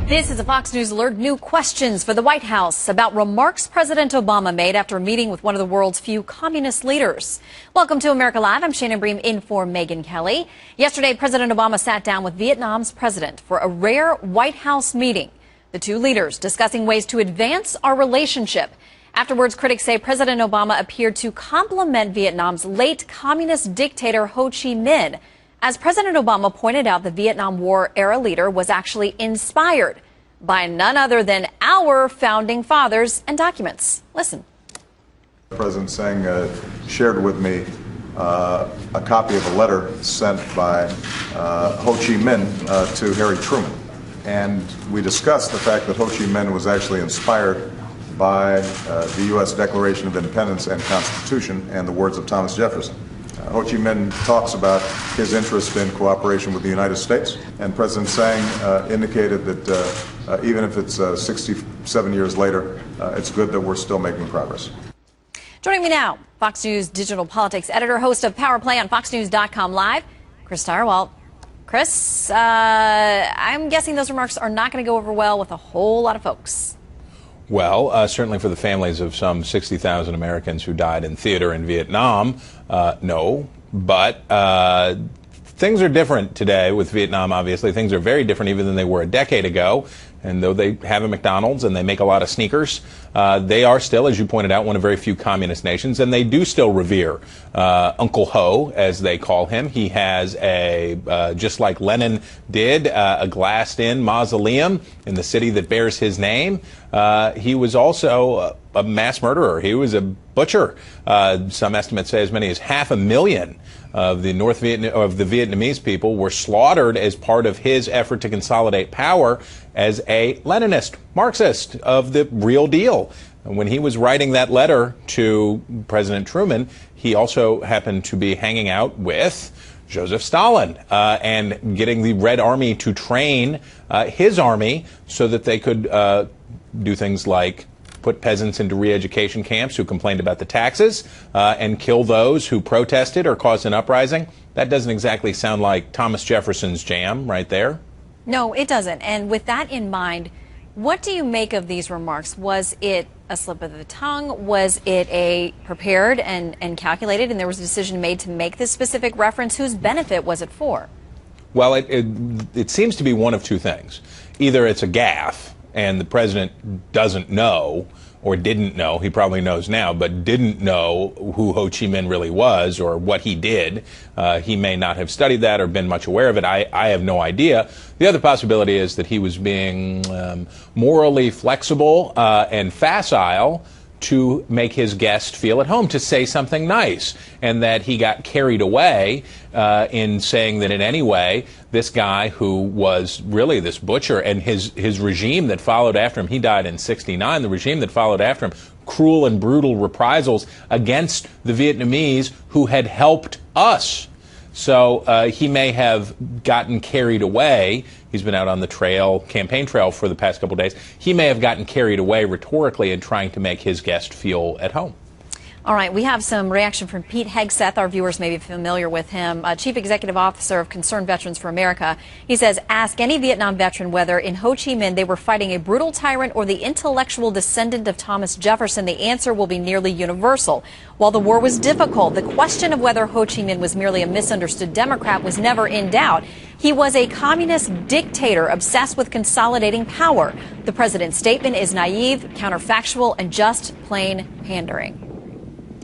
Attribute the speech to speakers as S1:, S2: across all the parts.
S1: This is a Fox News alert. New questions for the White House about remarks President Obama made after meeting with one of the world's few communist leaders. Welcome to America Live. I'm Shannon Bream in for Megyn Kelly. Yesterday, President Obama sat down with Vietnam's president for a rare White House meeting. The two leaders discussing ways to advance our relationship. Afterwards, critics say President Obama appeared to compliment Vietnam's late communist dictator Ho Chi Minh. As President Obama pointed out, the Vietnam War-era leader was actually inspired by none other than our founding fathers and documents. Listen.
S2: President Sang shared with me a copy of a letter sent by Ho Chi Minh to Harry Truman. And we discussed the fact that Ho Chi Minh was actually inspired by the U.S. Declaration of Independence and Constitution and the words of Thomas Jefferson. Ho Chi Minh talks about his interest in cooperation with the United States, and President Sang indicated that even if it's 67 years later, it's good that we're still making progress.
S1: Joining me now, Fox News digital politics editor, host of Power Play on FoxNews.com Live, Chris Stirewalt. Chris, I'm guessing those remarks are not going to go over well with a whole lot of folks.
S3: Well, certainly for the families of some 60,000 Americans who died in theater in Vietnam, no. But things are different today with Vietnam, obviously. Things are very different even than they were a decade ago. And though they have a McDonald's and they make a lot of sneakers, they are still, as you pointed out, one of very few communist nations. And they do still revere Uncle Ho, as they call him. He has just like Lenin did, a glassed-in mausoleum in the city that bears his name. He was also a mass murderer. He was a butcher. Some estimates say as many as 500,000 of the Vietnamese people were slaughtered as part of his effort to consolidate power as a Leninist, Marxist of the real deal. And when he was writing that letter to President Truman, he also happened to be hanging out with Joseph Stalin and getting the Red Army to train his army so that they could do things like put peasants into re-education camps who complained about the taxes and kill those who protested or caused an uprising. That doesn't exactly sound like Thomas Jefferson's jam right there.
S1: No, it doesn't. And with that in mind, what do you make of these remarks? Was it a slip of the tongue? Was it a prepared and calculated, and there was a decision made to make this specific reference? Whose benefit was it for?
S3: Well, it seems to be one of two things. Either it's a gaffe, and the president doesn't know, or didn't know, he probably knows now, but didn't know who Ho Chi Minh really was or what he did. He may not have studied that or been much aware of it. I have no idea. The other possibility is that he was being morally flexible and facile to make his guest feel at home, to say something nice, and that he got carried away in saying that in any way this guy who was really this butcher and his regime that followed after him, he died in '69, the regime that followed after him, cruel and brutal reprisals against the Vietnamese who had helped us. So he may have gotten carried away. He's been out on the trail, campaign trail, for the past couple of days. He may have gotten carried away rhetorically in trying to make his guest feel at home.
S1: All right, we have some reaction from Pete Hegseth. Our viewers may be familiar with him, Chief Executive Officer of Concerned Veterans for America. He says, ask any Vietnam veteran whether in Ho Chi Minh they were fighting a brutal tyrant or the intellectual descendant of Thomas Jefferson. The answer will be nearly universal. While the war was difficult, the question of whether Ho Chi Minh was merely a misunderstood Democrat was never in doubt. He was a communist dictator obsessed with consolidating power. The president's statement is naive, counterfactual, and just plain pandering.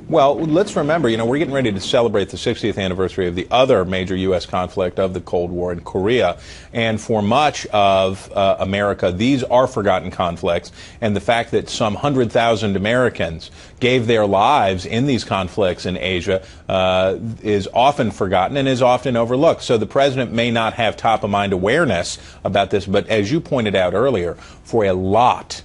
S3: Well, let's remember, we're getting ready to celebrate the 60th anniversary of the other major U.S. conflict of the Cold War in Korea. And for much of America, these are forgotten conflicts. And the fact that some 100,000 Americans gave their lives in these conflicts in Asia is often forgotten and is often overlooked. So the president may not have top-of-mind awareness about this, but as you pointed out earlier, for a lot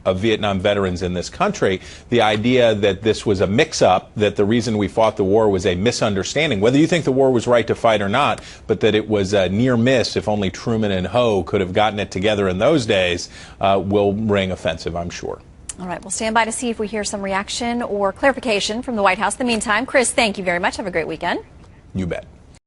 S3: of Vietnam veterans in this country, the idea that this was a mix-up, that the reason we fought the war was a misunderstanding, whether you think the war was right to fight or not, but that it was a near miss if only Truman and Ho could have gotten it together in those days, will ring offensive, I'm sure.
S1: All right, we'll stand by to see if we hear some reaction or clarification from the White House. In the meantime, Chris, thank you very much. Have a great weekend.
S3: You bet.